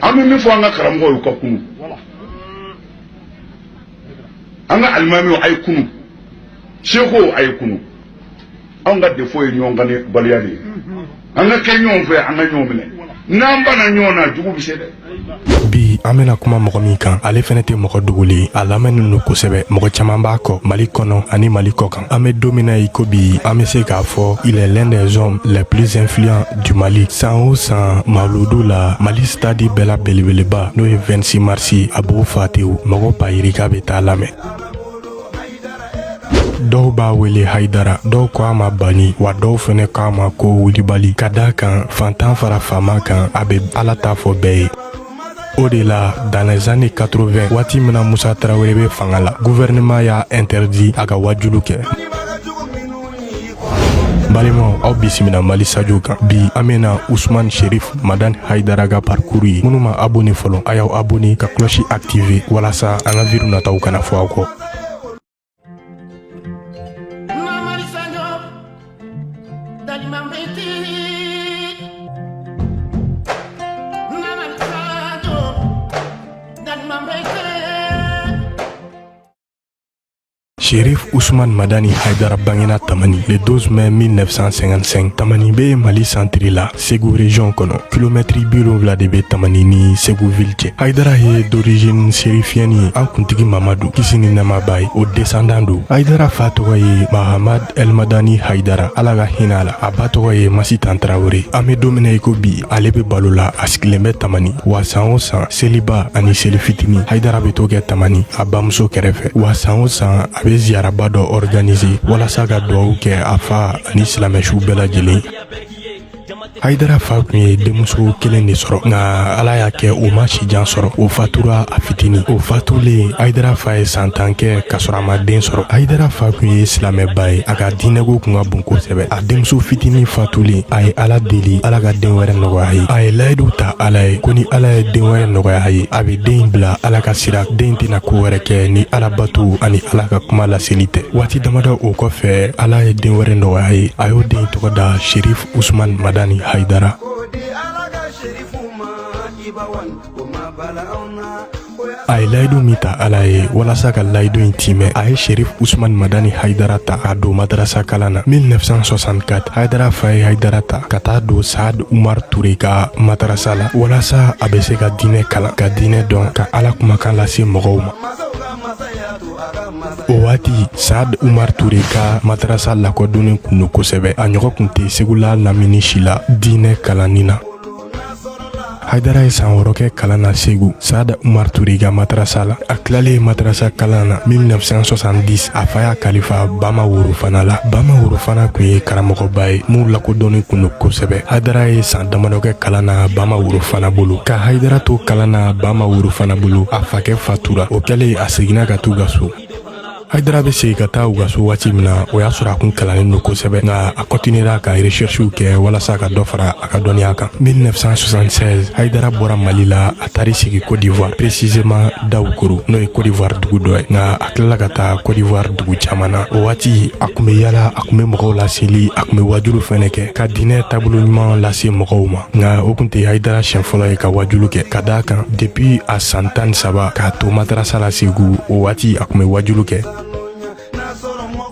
Ami min fo anga karamgo ko kunu anga almami ay kunu shekho ay kunu anga defo e nyongane baliyani anga kenyon fe anga nyomine namba na nyona jugu bisede bi amena kuma mɔgɔ min kan ale fɛnɛ tɛ mɔgɔ dogolen a lamɛnnen no kosɛbɛ mɔgɔ caman b'a kɔ Mali kɔnɔ ani Mali kɔ kan an bɛ don min na i ko bi an bɛ se k'a fɔ il est l'un des hommes les plus influents du Mali san o san Mawludu la Mali stade bɛɛ la belebeleba n'o ye 26 mars a b'o fa tewu mɔgɔ bayirika bɛ taa lamɛn dɔw b'a wele Haidara dɔw ko a ma bani wa dɔw fɛnɛ ko a ma ko Wilibali ka d'a kan fantan fara faama kan a bɛ Ala ta fɔ bɛɛ ye o de la dans les années 80 waati min na Musa Tarawele bɛ fanga la gouvernement y'a interdit a ka wajulu kɛ balimaw aw bisimila Mali sajo kan bi an bɛna Ousmane Cherif Madani Haidara ka parcours ye minnu ma abonné fɔlɔ a y'aw abonné ka cloche activer walasa an ka vidéo nataw kana fɔ aw kɔ. Cherif Ousmane Madani Haidara bangena Tamani le 12 mai 1955 Tamani be Mali centre la Ségou région kono kilomètre 70 de be Tamani ni Ségou ville cɛ Haidara ye d'origine chérifienne an kuntigi Mamadou kisi ni nɛɛma b'a ye o descendant do Haidara fa tɔgɔ ye Mahamad El Madani Haidara Ala ka hinɛ la a ba tɔgɔ ye Masitan Traoré an bɛ don min na i ko bi ale bɛ balo la a sigilen bɛ Tamani wa san o san seliba ani seli fitini Haidara bɛ to kɛ Tamani a bamuso kɛrɛfɛ wa san o san a bɛ ziyaraba dɔ organiser walasa ka duwawu kɛ a fa ani silamɛsu bɛɛ lajɛlen Haidara fa kun ye denmuso kelen de sɔrɔ nka Ala y'a kɛ o ma sijan sɔrɔ o fatura a fitini o fatulen Haidara fa ye san 10 kɛ k'a sɔrɔ a ma den sɔrɔ Haidara fa kun ye silamɛba ye a ka diinɛko kun ka bon kosɛbɛ a denmuso fitini fatulen a ye Ala deli Ala ka den wɛrɛ nɔgɔya ye a ye layidu ta Ala ye ko ni Ala ye den wɛrɛ nɔgɔya ye a bɛ den bila Ala ka sira den tɛna ko wɛrɛ kɛ ni Ala bato ani Ala ka kuma laseli tɛ waati damadɔ o kɔfɛ Ala ye den wɛrɛ nɔgɔya ye a y'o den tɔgɔ da Cherif Ousmane Madani Haidara a ye layidu min ta Ala ye walasa ka layidu in timɛ a ye Cherif Ousmane Madani Haidara ta a don madrasa kalan na 1964 Haidara fa ye Haidara ta ka taa don Saad Umar Touré ka madrasa la walasa a bɛ se ka diinɛ kalan ka diinɛ dɔn ka Ala kumakan lase mɔgɔw ma o waati Saad Umar Touré ka madrasa lakodɔnnen kun do kosɛbɛ a ɲɔgɔn kun tɛ Segula lamini si la diinɛ kalanni na Haidara ye san 6 kɛ kalan na Segu Saad Umar Touré ka madrasa la a tilalen madrasa kalan na 1970 a fa y'a kalifa Bama Woro fana la Bama Woro fana kun ye karamɔgɔba ye mun lakodɔnnen kun do kosɛbɛ Haidara ye san damadɔ kɛ kalan na Bama Woro fana bolo ka Haidara to kalan na Bama Woro fana bolo a fakɛ fatura o kɛlen a seginna ka t'u ka so Haidara bɛ segin ka taa u ka so waati min na o y'a sɔrɔ a kun kalannen do kosɛbɛ nka a continuera ka recherchew kɛ walasa ka dɔ fara a ka dɔnniya kan 1976 Haidara bɔra Mali la a taara sigi Côte d'Ivoire précisément Daoukoro n'o ye Côte d'Ivoire dugu dɔ ye nka a tilala ka taa Côte d'Ivoire dugu caman na o waati a kun bɛ yala a kun bɛ mɔgɔw laseli a kun bɛ wajulu fɛnɛ kɛ ka diinɛ taabolo ɲuman lase mɔgɔw ma nka o kun tɛ Haidara siɲɛ fɔlɔ ye ka wajulu kɛ ka d'a kan depuis a san 13 k'a to madrasa la Segu o waati a kun bɛ wajulu kɛ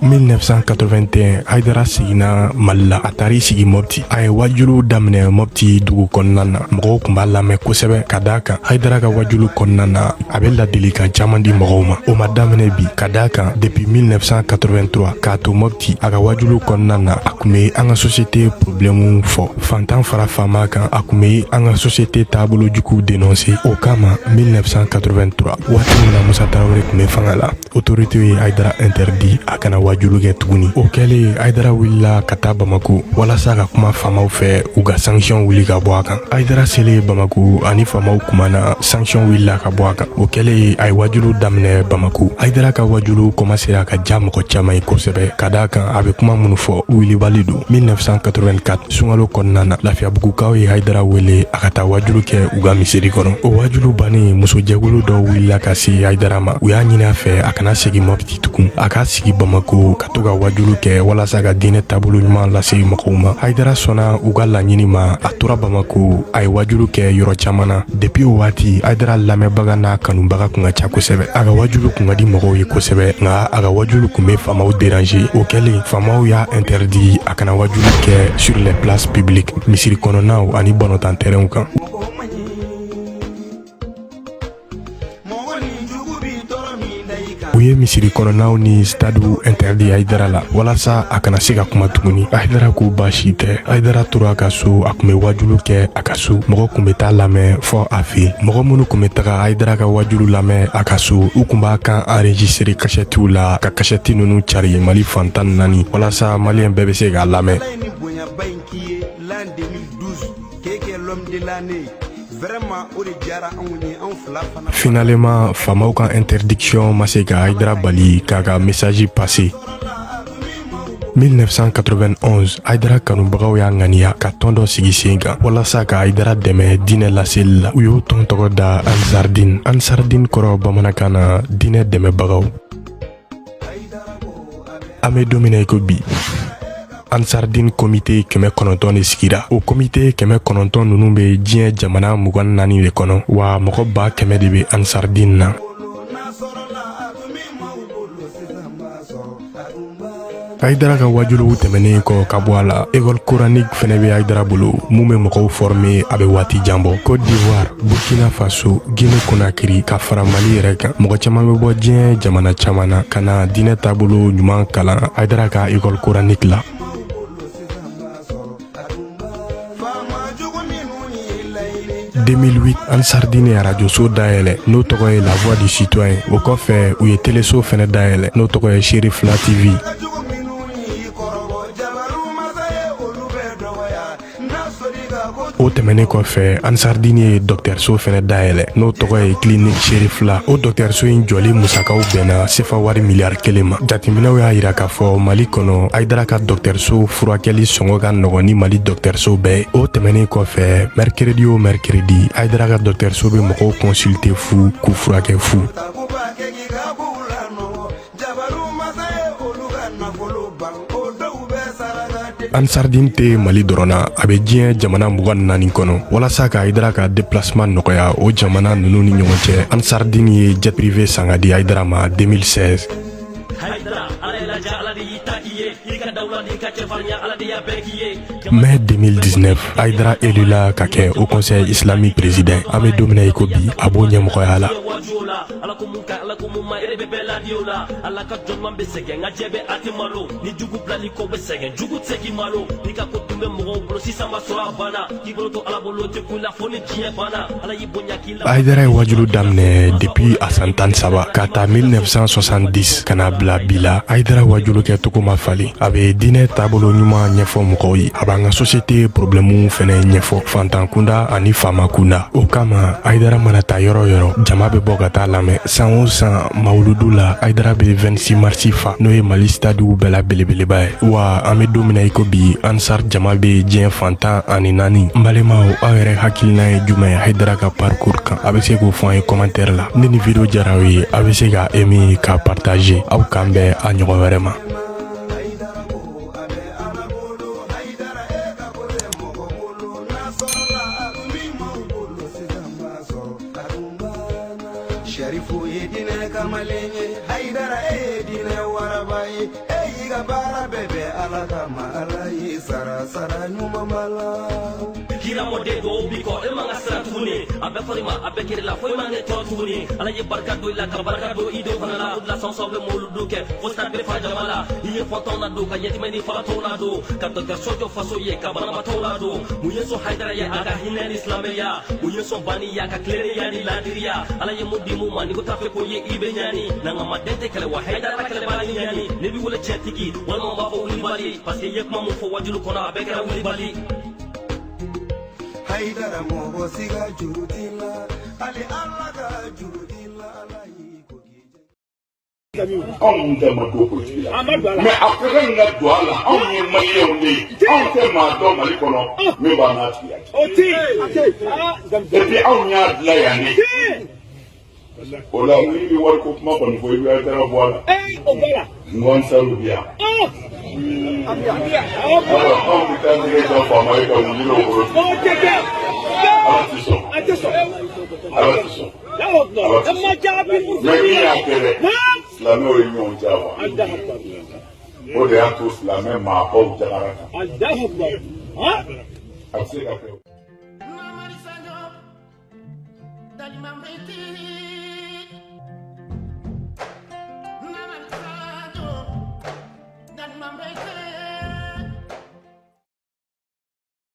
1981 Haidara seginna Mali la a taara sigi Mopti a ye wajulu daminɛ Mopti dugu kɔnɔna na mɔgɔw kun b'a lamɛn kosɛbɛ ka d'a kan Haidara ka wajulu kɔnɔna na a bɛ ladilikan caman di mɔgɔw ma o ma daminɛ bi ka d'a kan depuis 1983 k'a to Mopti a ka wajulu kɔnɔna na a kun bɛ an ka société problème fɔ fantan fara faama kan a kun bɛ an ka société taabolo juguw dénoncer o kama 1983 waati min na Musa Tarawele kun bɛ fanga la autorité ye Haidara interdit a kana wajulu kɛ tuguni o kɛlen Haidara wulila ka taa Bamako walasa ka kuma faamaw fɛ u ka sanction wuli ka bɔ a kan Haidara selen Bamako ani faamaw kumana sanction wulila ka bɔ a kan o kɛlen a ye wajulu daminɛ Bamako Haidara ka wajulu commencera ka ja mɔgɔ caman ye kosɛbɛ ka d'a kan a bɛ kuma minnu fɔ wilibali do 1984 sunkalo kɔnɔna na lafiyabugukaw ye Haidara wele a ka taa wajulu kɛ u ka misiri kɔnɔ o wajulu bannen musojɛkulu dɔ wulila ka se Haidara ma u y'a ɲini a fɛ a kana segin Mopti tugun a ka sigi Bamako fo ka to ka wajulu kɛ walasa ka diinɛ taabolo ɲuman lase mɔgɔw ma. Haidara sɔnna u ka laɲini ma. A tora Bamako a ye wajulu kɛ yɔrɔ caman na. Depuis o waati Haidara lamɛnbaga n'a kanubaga kun ka ca kosɛbɛ. A ka wajulu kun ka di mɔgɔw ye kosɛbɛ, nka a ka wajulu kun bɛ faamaw déranger. O kɛlen faamaw y'a interdit a kana wajulu kɛ sur les places publiques, misiri kɔnɔnaw ani balontan terrainw kan. U ye misiri kɔnɔnaw ni stadu interdit Haidara la walasa a kana se ka kuma tuguni. Haidara ko baasi tɛ. Haidara tora a ka so, a kun bɛ wajulu kɛ a ka so. Mɔgɔ kun bɛ taa lamɛn fɔ a fɛ. Mɔgɔ minnu kun bɛ taga Haidara ka wajulu lamɛn a ka so, u kun b'a kan enregistrer kasɛtiw la ka kasɛti ninnu cari Mali fan 14 walasa Maliyɛn bɛɛ bɛ se k'a lamɛn. Finalement, faamaw ka interdiction ma se ka Haidara bali k'a ka message passé. 1991 Haidara kanubagaw y'a ŋaniya ka tɔn dɔ sigi sen kan walasa ka Haidara dɛmɛ diinɛ laseli la. U y'o tɔn tɔgɔ da Ansardine. Ansardine kɔrɔ bamanankan na diinɛ dɛmɛbagaw. An bɛ don min na i ko bi, Ansardine comité 900 de sigira. O comité 900 ninnu bɛ diɲɛ jamana 24 de kɔnɔ, wa mɔgɔ 100 de bɛ Ansardine na. Haidara ka wajuluw tɛmɛnen kɔ ka bɔ a la, école coranique fɛnɛ bɛ Haidara bolo mun bɛ mɔgɔw former a bɛ waati jan bɔ. Côte d'Ivoire, Burkina Faso, Guinée Conakry ka fara Mali yɛrɛ kan, mɔgɔ caman bɛ bɔ diɲɛ jamana caman na ka na diinɛ taabolo ɲuman kalan Haidara ka école coranique la. 2008 Ansardine ye radioso dayɛlɛ n'o tɔgɔ ye La Voix du Citoyen. O kɔfɛ u ye téléso fɛnɛ dayɛlɛ n'o tɔgɔ ye Sherifla TV. O tɛmɛnen kɔfɛ Ansardine ye dɔgɔtɔrɔso fɛnɛ dayɛlɛ n'o tɔgɔ ye clinique Sherifla. O dɔgɔtɔrɔso in jɔli musakaw bɛnna CFA wari miliyari 1 ma. Jateminɛw y'a yira k'a fɔ Mali kɔnɔ Haidara ka dɔgɔtɔrɔso furakɛli sɔngɔ ka nɔgɔn ni Mali dɔgɔtɔrɔso bɛɛ. O tɛmɛnen kɔfɛ mercredi o mercredi Haidara ka dɔgɔtɔrɔso bɛ mɔgɔw consulter fu k'u furakɛ fu. Ansardine tɛ Mali dɔrɔn na, a bɛ diɲɛ jamana 24 kɔnɔ. Walasa ka Haidara ka déplacement nɔgɔya o jamana ninnu ni ɲɔgɔn cɛ, Ansardine ye jet privé san ka di Haidara ma 2016. Mai 2019 Haidara élula ka kɛ au conseil islamique président. An bɛ don min na i ko bi a b'o ɲɛmɔgɔya la. Haidara ye wajulu daminɛ depuis a san 13 ka taa 1970 ka na bila bi la. Haidara wajulu kɛ cogo ma falen. A bɛ diinɛ taabolo ɲuman ɲɛfɔ mɔgɔw ye. A b'an ka société problème fɛnɛ ɲɛfɔ, fantan kunda ani faama kunda. O kama Haidara mana taa yɔrɔ yɔrɔ jama bɛ bɔ ka taa lamɛn. San o san mawuludu la Haidara bɛ 26 mars fa n'o ye Mali stadiw bɛɛ la belebeleba ye. Wa an bɛ don min na i ko bi Ansar jama bɛ diɲɛ fantan ani 4. N balimaw aw yɛrɛ hakilina ye jumɛn ye Haidara ka parcours kan? A bɛ se k'o fɔ an ye commentaire la. Ni nin video diyara aw ye a bɛ se ka aimer ka partager. Aw k'an bɛn a ɲɔgɔn wɛrɛ ma. Sharifu yedine kamalenye Haidara edine warabai eyiga bara bebe alakama alayi sara sara nyuma mala kira mode do biko e manga sara tuguni abe farima abe kirila foi mange to tuguni alayi barka do ila ka barka do ido fanala la sansobe moludu ke fosta be fa jamala iye fotona do ka yeti meni fa tola do ka to ka sojo faso ye ka bana tola do mu yeso Haidara ya aga hinani islamiya mu yeso bani ya ka klere ya ni ladiriya alayi mudi mu mani ko tafe ko ye ibe nyani nanga madente kale wa Haidara kale bali nyani ne bi wala chetiki wala mo ba wuli bali parce que yekma mo fo wajulu kono abekara wuli bali Haidara mo go siga jurutila ali alaga jurutila alayi ko anw tɛ ma don politique la mais a ko ka na don a la anw ye maliyɛnw de ye anw tɛ maa dɔn Mali kɔnɔ min b'a n'a tigi la et puis anw y'a dilan yan de o la ni bi wari ko kuma kɔni fɔ i bɛ Haidara bɔ a la ŋɔn saru bi yan anw bɛ taa nɛgɛ jan faama ye ka wuli dɔ bolo Ala ti sɔn mais min y'a kɛ dɛ silamɛw ye ɲɔgɔn diya wa o de y'a to silamɛ maabaw jagara kan a bɛ se ka kɛ